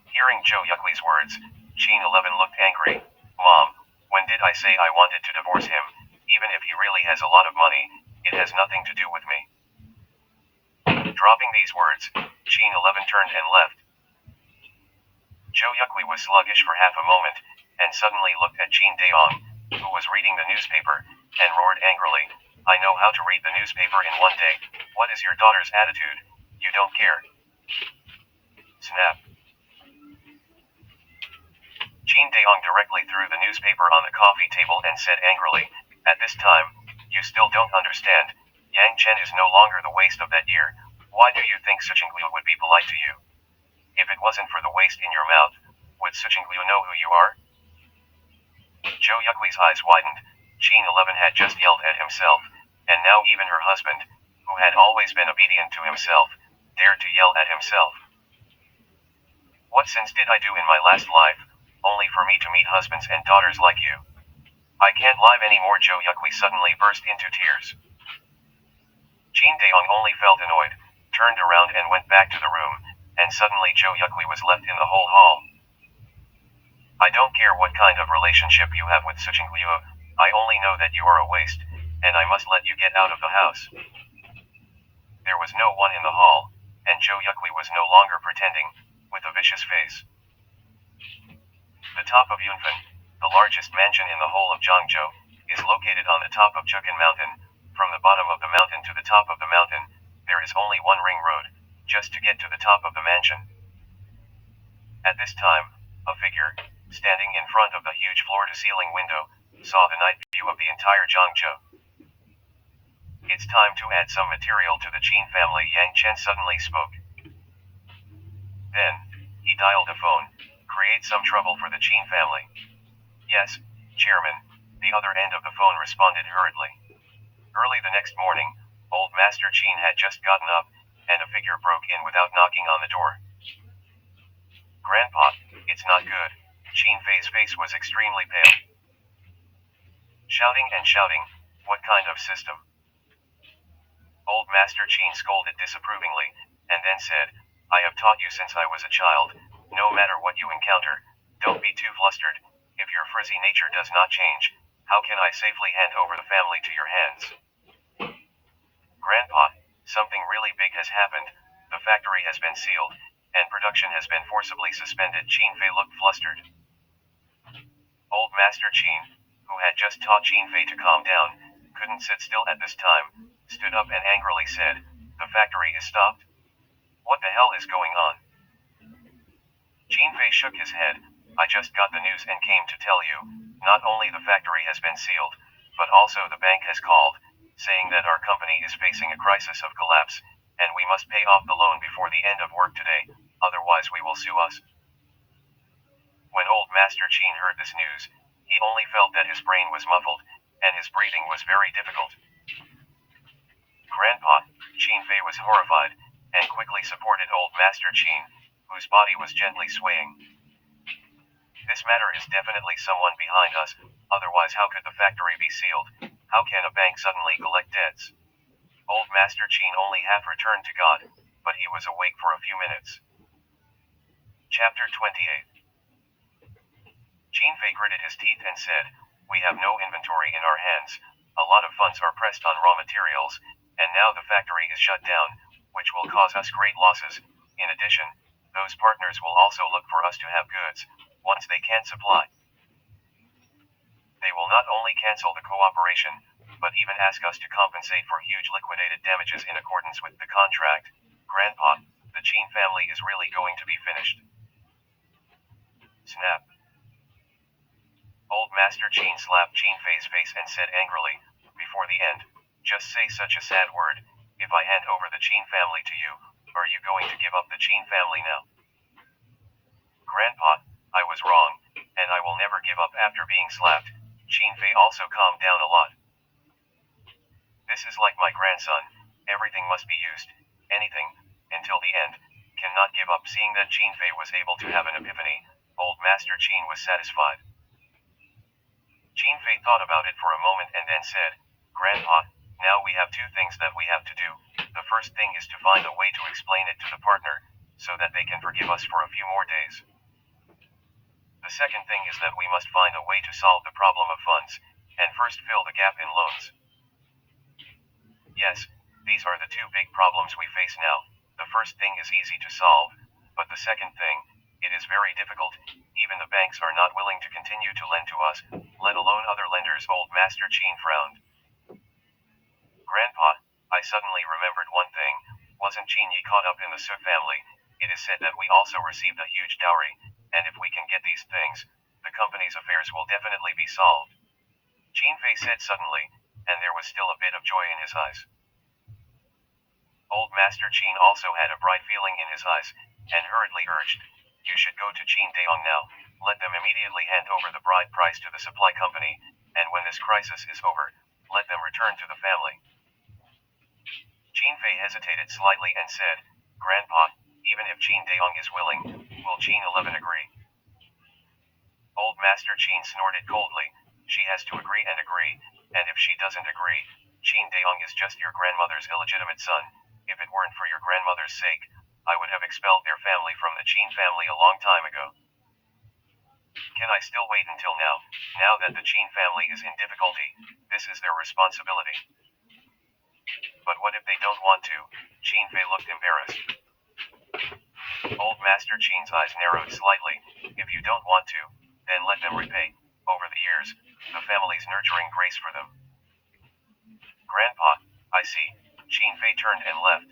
Hearing Zhou Yuqi's words, Qin 11 looked angry. Mom, when did I say I wanted to divorce him? Even if he really has a lot of money, it has nothing to do with me. Dropping these words, Qin 11 turned and left. Zhou Yuqi was sluggish for half a moment, and suddenly looked at Qin Daong, who was reading the newspaper, and roared angrily, I know how to read the newspaper in one day. What is your daughter's attitude? You don't care. Snap. Qin Daong directly threw the newspaper on the coffee table and said angrily, At this time, you still don't understand. Yang Chen is no longer the waste of that year. Why do you think Suchingliu would be polite to you? If it wasn't for the waste in your mouth, would Suchingliu know who you are? Zhou Yuqi's eyes widened. Qin 11 had just yelled at himself, and now even her husband, who had always been obedient to himself, dared to yell at himself. What sins did I do in my last life, only for me to meet husbands and daughters like you? I can't live anymore. Zhou Yuqi suddenly burst into tears. Qin Daong only felt annoyed, turned around and went back to the room, and suddenly Zhou Yuqi was left in the whole hall. I don't care what kind of relationship you have with Suchingliu, I only know that you are a waste, and I must let you get out of the house. There was no one in the hall, and Zhou Yuqi was no longer pretending, with a vicious face. The top of Yunfen, the largest mansion in the whole of Zhangzhou, is located on the top of Jukan Mountain. From the bottom of the mountain to the top of the mountain, there is only one ring road, just to get to the top of the mansion. At this time, a figure, standing in front of the huge floor-to-ceiling window, saw the night view of the entire Zhangzhou. It's time to add some material to the Qin family. Yang Chen suddenly spoke. Then, he dialed a phone. Create some trouble for the Qin family. Yes, Chairman, the other end of the phone responded hurriedly. Early the next morning, old Master Qin had just gotten up, and a figure broke in without knocking on the door. Grandpa, it's not good. Qin Fei's face was extremely pale. Shouting and shouting, what kind of system? Old Master Qin scolded disapprovingly, and then said, I have taught you since I was a child, no matter what you encounter, don't be too flustered. If your frizzy nature does not change, how can I safely hand over the family to your hands? Grandpa, something really big has happened. The factory has been sealed, and production has been forcibly suspended. Qin Fei looked flustered. Old Master Qin, who had just taught Qin Fei to calm down, couldn't sit still at this time, stood up and angrily said, The factory is stopped? What the hell is going on? Qin Fei shook his head. I just got the news and came to tell you, not only the factory has been sealed, but also the bank has called, saying that our company is facing a crisis of collapse, and we must pay off the loan before the end of work today, otherwise we will sue us. When old Master Qin heard this news, he only felt that his brain was muffled, and his breathing was very difficult. Grandpa, Qin Fei was horrified, and quickly supported old Master Qin, whose body was gently swaying. This matter is definitely someone behind us, otherwise how could the factory be sealed? How can a bank suddenly collect debts? Old Master Qin only half returned to God, but he was awake for a few minutes. Chapter 28. Qin Fei gritted his teeth and said, We have no inventory in our hands, a lot of funds are pressed on raw materials, and now the factory is shut down, which will cause us great losses. In addition, those partners will also look for us to have goods, once they can't supply. They will not only cancel the cooperation, but even ask us to compensate for huge liquidated damages in accordance with the contract. Grandpa, the Qin family is really going to be finished. Snap. Old Master Qin slapped Qin Fei's face and said angrily, before the end, just say such a sad word. If I hand over the Qin family to you, are you going to give up the Qin family now? Grandpa, I was wrong, and I will never give up after being slapped. Qin Fei also calmed down a lot. This is like my grandson. Everything must be used. Anything, until the end. Cannot give up. Seeing that Qin Fei was able to have an epiphany, old Master Qin was satisfied. Qin Fei thought about it for a moment and then said, Grandpa, now we have two things that we have to do. The first thing is to find a way to explain it to the partner, so that they can forgive us for a few more days. The second thing is that we must find a way to solve the problem of funds, and first fill the gap in loans. Yes, these are the two big problems we face now. The first thing is easy to solve, but the second thing, it is very difficult. Even the banks are not willing to continue to lend to us, let alone other lenders. Old Master Qin frowned. Grandpa, I suddenly remembered one thing. Wasn't Qin Yi caught up in the Su family? It is said that we also received a huge dowry, and if we can get these things, the company's affairs will definitely be solved. Qin Fei said suddenly, and there was still a bit of joy in his eyes. Old Master Qin also had a bright feeling in his eyes, and hurriedly urged, you should go to Qin Daong now, let them immediately hand over the bride price to the supply company, and when this crisis is over, let them return to the family. Qin Fei hesitated slightly and said, Grandpa, even if Qin Daong is willing, will Qin 11 agree? Old Master Qin snorted coldly, she has to agree, and if she doesn't agree, Qin Daong is just your grandmother's illegitimate son. If it weren't for your grandmother's sake, I would have expelled their family from the Qin family a long time ago. Can I still wait until now? Now that the Qin family is in difficulty, this is their responsibility. But what if they don't want to? Qin Fei looked embarrassed. Old Master Qin's eyes narrowed slightly. If you don't want to, then let them repay, over the years, the family's nurturing grace for them. Grandpa, I see. Qin Fei turned and left.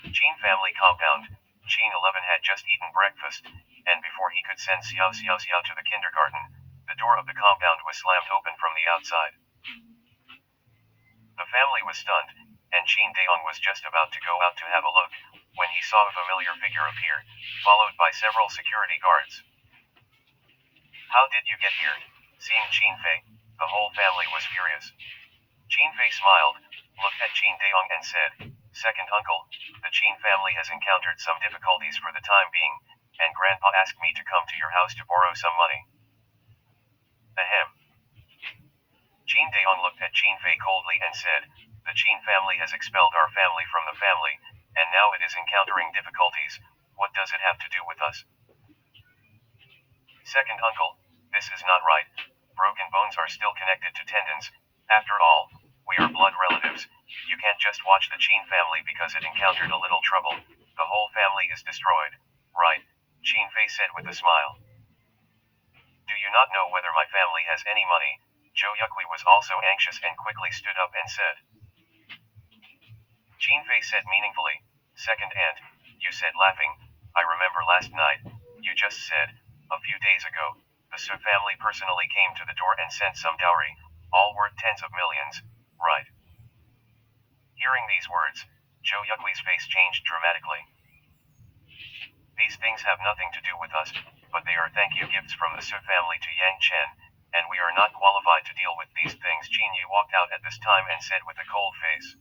Qin family compound. Qin 11 had just eaten breakfast, and before he could send Xiao Xiao Xiao to the kindergarten, the door of the compound was slammed open from the outside. The family was stunned, and Qin Daong was just about to go out to have a look, when he saw a familiar figure appear, followed by several security guards. How did you get here? Seeing Qin Fei, the whole family was furious. Qin Fei smiled, looked at Qin Daong and said, Second uncle, the Qin family has encountered some difficulties for the time being, and Grandpa asked me to come to your house to borrow some money. Ahem. Qin Daong looked at Qin Fei coldly and said, the Qin family has expelled our family from the family, and now it is encountering difficulties. What does it have to do with us? Second uncle, this is not right. Broken bones are still connected to tendons. After all, we are blood relatives. You can't just watch the Qin family because it encountered a little trouble. The whole family is destroyed. Right, Qin Fei said with a smile. Do you not know whether my family has any money? Zhou Yuqui was also anxious and quickly stood up and said. Qin Fei said meaningfully, Second aunt, you said laughing, I remember last night, you just said, a few days ago, the Su family personally came to the door and sent some dowry, all worth tens of millions, right? Hearing these words, Zhou Yuqui's face changed dramatically. These things have nothing to do with us, but they are thank you gifts from the Su family to Yangchen, and we are not qualified to deal with these things. Qin Yi walked out at this time and said with a cold face.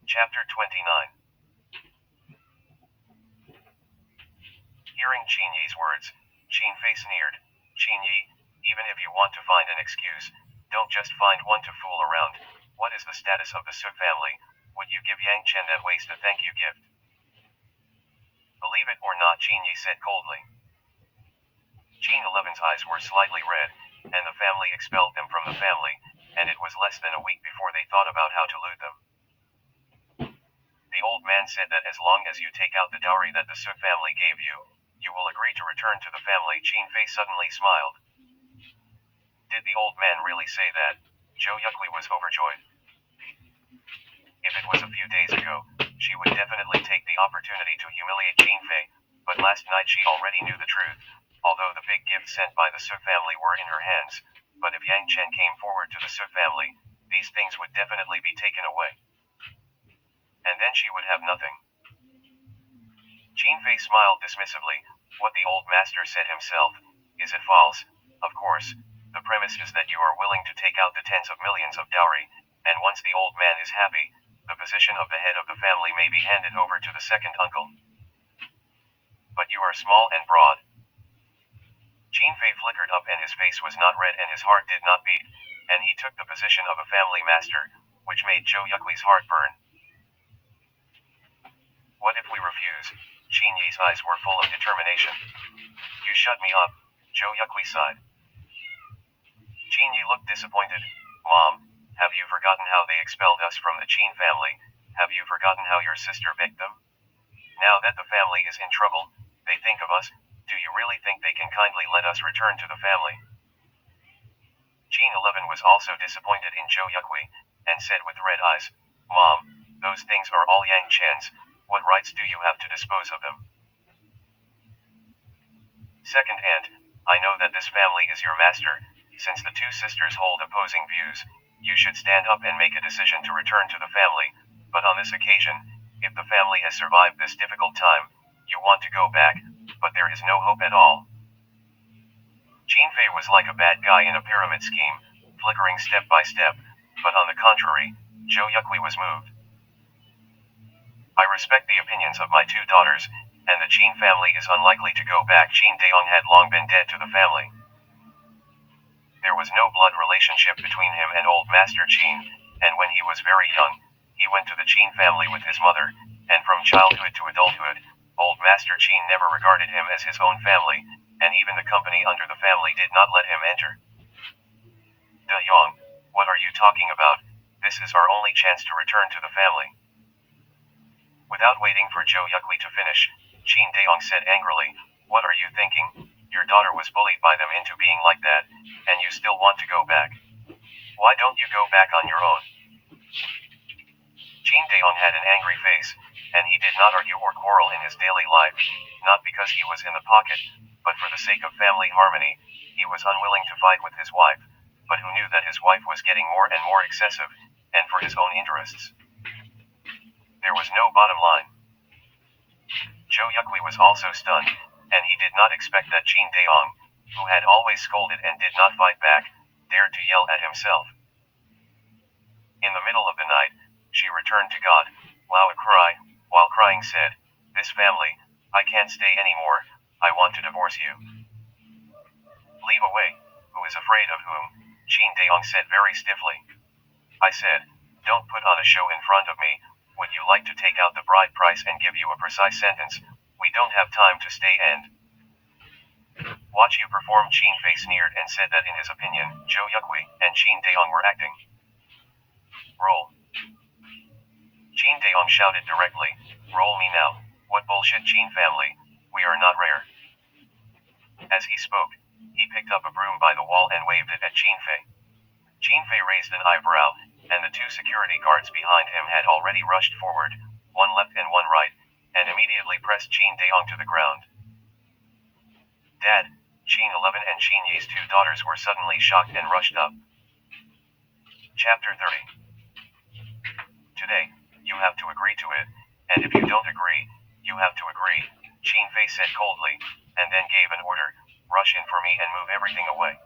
Chapter 29. Hearing Qin Yi's words, Qin Fei sneered. Qin Yi, even if you want to find an excuse, don't just find one to fool around. What is the status of the Su family? Would you give Yangchen that waste a thank you gift? Believe it or not, Qin Yi said coldly. Qin 11's eyes were slightly red, and the family expelled them from the family, and it was less than a week before they thought about how to loot them. The old man said that as long as you take out the dowry that the Su family gave you, you will agree to return to the family. Qin Fei suddenly smiled. Did the old man really say that? Zhou Yuqui was overjoyed. If it was a few days ago, she would definitely take the opportunity to humiliate Qin Fei, but last night she already knew the truth. although the big gifts sent by the Su family were in her hands, but if Yang Chen came forward to the Su family, these things would definitely be taken away. And then she would have nothing. Qin Fei smiled dismissively. What the old master said himself. Is it false? Of course. The premise is that you are willing to take out the tens of millions of dowry, and once the old man is happy, the position of the head of the family may be handed over to the second uncle. But you are small and broad. Qin Fei flickered up and his face was not red and his heart did not beat, and he took the position of a family master, which made Zhou Yuqi's heart burn. What if we refuse? Qin Yi's eyes were full of determination. You shut me up, Zhou Yuqi sighed. Qin Yi looked disappointed. Mom, have you forgotten how they expelled us from the Qin family? Have you forgotten how your sister begged them? Now that the family is in trouble, they think of us. Do you really think they can kindly let us return to the family? Qin 11 was also disappointed in Zhou Yuqi, and said with red eyes, Mom, those things are all Yang Chen's. What rights do you have to dispose of them? Second aunt, I know that this family is your master. Since the two sisters hold opposing views, you should stand up and make a decision to return to the family, but on this occasion, if the family has survived this difficult time, you want to go back, but there is no hope at all. Qin Fei was like a bad guy in a pyramid scheme, flickering step by step, but on the contrary, Zhou Yuqi was moved. I respect the opinions of my two daughters, and the Qin family is unlikely to go back. Qin Daong had long been dead to the family. There was no blood relationship between him and old Master Qin, and when he was very young, he went to the Qin family with his mother, and from childhood to adulthood, old Master Qin never regarded him as his own family, and even the company under the family did not let him enter. De Yong, what are you talking about? This is our only chance to return to the family. Without waiting for Zhou Yuqi to finish, Qin Daong said angrily, What are you thinking? Your daughter was bullied by them into being like that, and you still want to go back. Why don't you go back on your own? Qin Daong had an angry face, and he did not argue or quarrel in his daily life, not because he was in the pocket, but for the sake of family harmony. He was unwilling to fight with his wife, but who knew that his wife was getting more and more excessive, and for his own interests. There was no bottom line. Zhou Yuqi was also stunned, and he did not expect that Qin Daong, who had always scolded and did not fight back, dared to yell at himself. In the middle of the night, she returned to God, while crying said, This family, I can't stay anymore, I want to divorce you. Leave away, who is afraid of whom? Qin Daong said very stiffly. I said, Don't put on a show in front of me. Would you like to take out the bride price and give you a precise sentence? We don't have time to stay and watch you perform. Qin Fei sneered and said that in his opinion, Zhou Yuqi and Qin Daong were acting. Roll. Qin Daong shouted directly, Roll me now. What bullshit, Qin family, we are not rare. As he spoke, he picked up a broom by the wall and waved it at Qin Fei. Qin Fei raised an eyebrow, and the two security guards behind him had already rushed forward, one left and one right, and immediately pressed Qin Daong to the ground. Dad, Qin 11 and Qin Yi's two daughters were suddenly shocked and rushed up. Chapter 30. Today, you have to agree to it, and if you don't agree, you have to agree, Qin Fei said coldly, and then gave an order, Rush in for me and move everything away.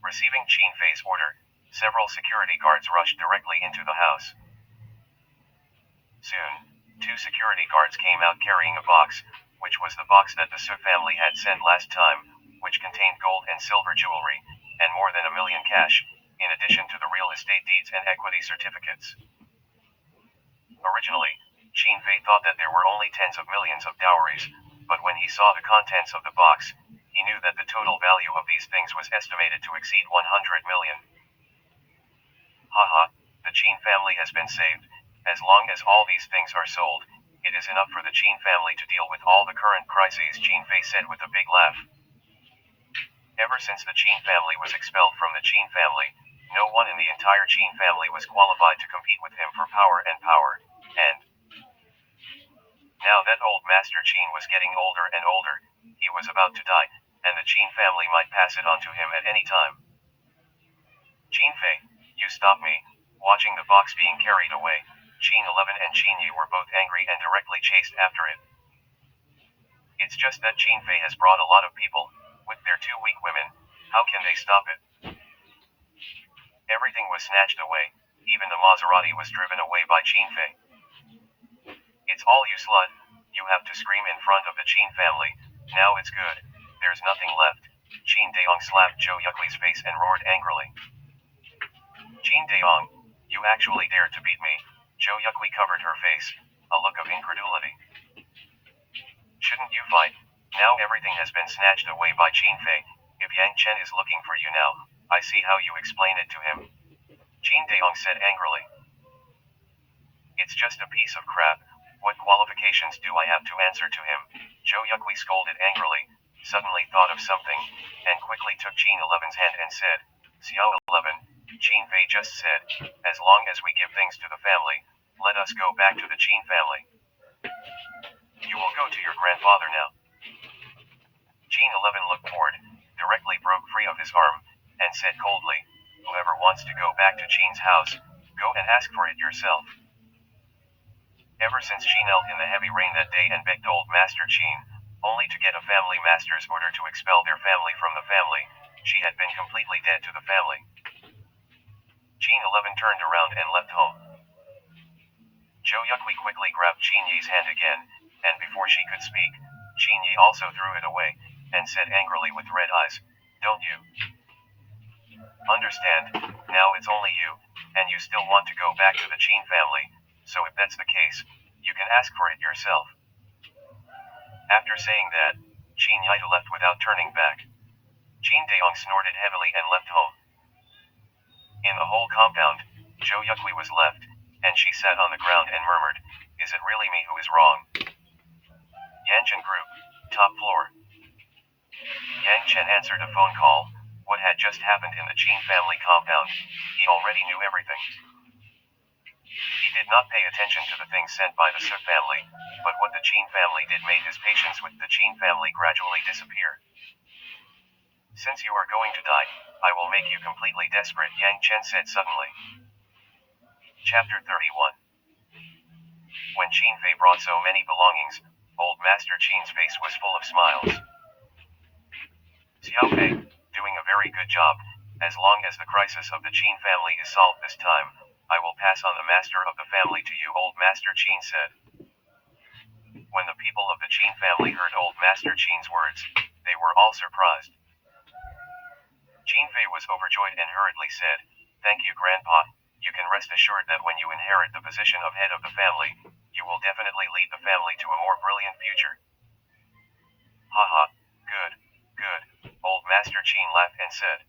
Receiving Qin Fei's order, several security guards rushed directly into the house. Soon, two security guards came out carrying a box, which was the box that the Su family had sent last time, which contained gold and silver jewelry, and more than $1 million cash, in addition to the real estate deeds and equity certificates. Originally, Qin Fei thought that there were only tens of millions of dowries, but when he saw the contents of the box, he knew that the total value of these things was estimated to exceed 100 million. Haha, the Qin family has been saved. As long as all these things are sold, it is enough for the Qin family to deal with all the current crises, Qin Fei said with a big laugh. Ever since the Qin family was expelled from the Qin family, no one in the entire Qin family was qualified to compete with him for power, and now that old Master Qin was getting older and older, He was about to die, and the Qin family might pass it on to him at any time. Qin Fei, you stop me. Watching the box being carried away, Qin 11 and Qin Yi were both angry and directly chased after it. It's just that Qin Fei has brought a lot of people. With their two weak women, how can they stop it? Everything was snatched away. Even the Maserati was driven away by Qin Fei. It's all you slut. You have to scream in front of the Qin family. Now it's good. There's nothing left. Qin Daong slapped Zhou Yuqi's face and roared angrily. Qin Daong, you actually dared to beat me. Zhou Yuqi covered her face, a look of incredulity. Shouldn't you fight? Now everything has been snatched away by Qin Fei. If Yangchen is looking for you now, I see how you explain it to him. Qin Daong said angrily. It's just a piece of crap. What qualifications do I have to answer to him? Zhou Yuqi scolded angrily, suddenly thought of something, and quickly took Qin 11's hand and said, Xiao 11, Qin Fei just said, as long as we give things to the family, let us go back to the Qin family. You will go to your grandfather now. Qin 11 looked bored, directly broke free of his arm, and said coldly, whoever wants to go back to Qin's house, go and ask for it yourself. Ever since she knelt in the heavy rain that day and begged old Master Qin, only to get a family master's order to expel their family from the family, she had been completely dead to the family. Qin 11 turned around and left home. Zhou Yuqi quickly grabbed Qin Yi's hand again, and before she could speak, Qin Yi also threw it away, and said angrily with red eyes, don't you understand? Now it's only you, and you still want to go back to the Qin family, so if that's the case, you can ask for it yourself. After saying that, Qin Yi left without turning back. Qin Daong snorted heavily and left home. In the whole compound, Zhou Yuqi was left, and she sat on the ground and murmured, is it really me who is wrong? Yangchen Group, top floor. Yangchen answered a phone call. What had just happened in the Qin family compound? He already knew everything. He did not pay attention to the things sent by the Su family, but what the Qin family did made his patience with the Qin family gradually disappear. Since you are going to die, I will make you completely desperate, Yang Chen said suddenly. Chapter 31. When Qin Fei brought so many belongings, old Master Qin's face was full of smiles. Xiao Fei, doing a very good job. As long as the crisis of the Qin family is solved this time, I will pass on the master of the family to you, old Master Qin said. When the people of the Qin family heard old Master Qin's words, they were all surprised. Qin Fei was overjoyed and hurriedly said, thank you, Grandpa. You can rest assured that when you inherit the position of head of the family, you will definitely lead the family to a more brilliant future. Haha, good, good, old Master Qin laughed and said.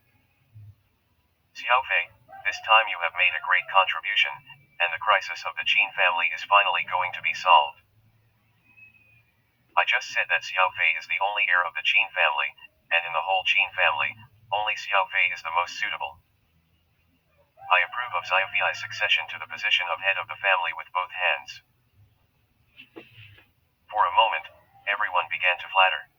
Xiao Fei, this time you have made a great contribution, and the crisis of the Qin family is finally going to be solved. I just said that Xiao Fei is the only heir of the Qin family, and in the whole Qin family, only Xiao Fei is the most suitable. I approve of Xiao Fei's succession to the position of head of the family with both hands. For a moment, everyone began to flatter.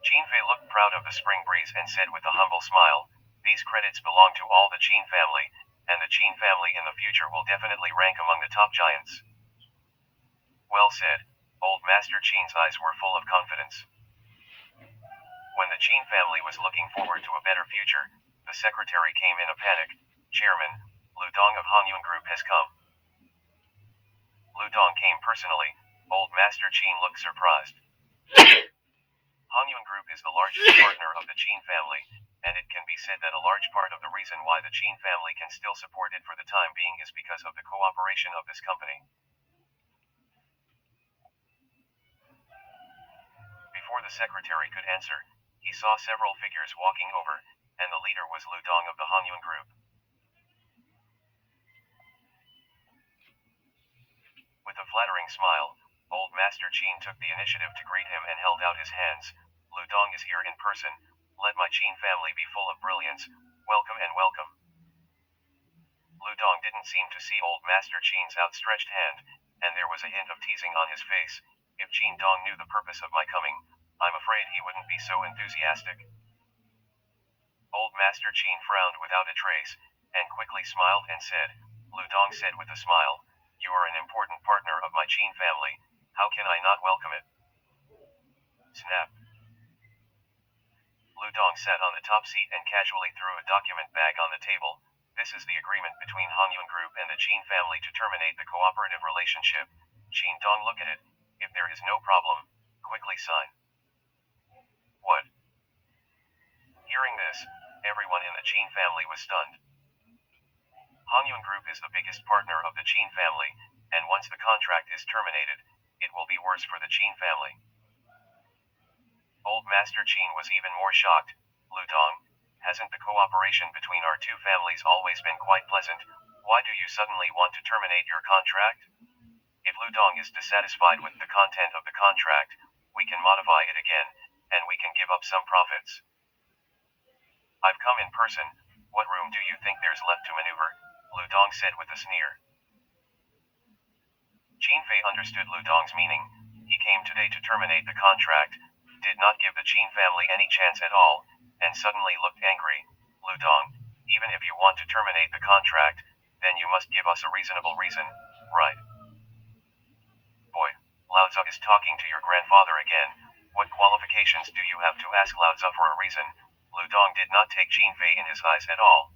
Qin Fei looked proud of the spring breeze and said with a humble smile, these credits belong to all the Qin family, and the Qin family in the future will definitely rank among the top giants. Well said, old Master Qin's eyes were full of confidence. When the Qin family was looking forward to a better future, the secretary came in a panic. Chairman, Lu Dong of Hanyun Group has come. Lu Dong came personally. Old Master Qin looked surprised. Hanyun Group is the largest partner of the Qin family, and it can be said that a large part of the reason why the Qin family can still support it for the time being is because of the cooperation of this company. Before the secretary could answer, he saw several figures walking over, and the leader was Lu Dong of the Hanyun Group. With a flattering smile, old Master Qin took the initiative to greet him and held out his hands. Lu Dong is here in person. Let my Qin family be full of brilliance. Welcome and welcome. Lu Dong didn't seem to see old Master Qin's outstretched hand, and there was a hint of teasing on his face. If Qin Dong knew the purpose of my coming, I'm afraid he wouldn't be so enthusiastic. Old Master Qin frowned without a trace, and quickly smiled and said, Lu Dong said with a smile, you are an important partner of my Qin family, how can I not welcome it? Snap. Lu Dong sat on the top seat and casually threw a document bag on the table. This is the agreement between Hongyun Group and the Qin family to terminate the cooperative relationship. Qin Dong look at it. If there is no problem, quickly sign. What? Hearing this, everyone in the Qin family was stunned. Hongyun Group is the biggest partner of the Qin family, and once the contract is terminated, it will be worse for the Qin family. Old Master Qin was even more shocked. Lu Dong, hasn't the cooperation between our two families always been quite pleasant? Why do you suddenly want to terminate your contract? If Lu Dong is dissatisfied with the content of the contract, we can modify it again, and we can give up some profits. I've come in person, what room do you think there's left to maneuver? Lu Dong said with a sneer. Qin Fei understood Lu Dong's meaning. He came today to terminate the contract, did not give the Qin family any chance at all, and suddenly looked angry. Lu Dong, even if you want to terminate the contract, then you must give us a reasonable reason, right? Boy, Lao Tzu is talking to your grandfather again. What qualifications do you have to ask Lao Tzu for a reason? Lu Dong did not take Qin Fei in his eyes at all.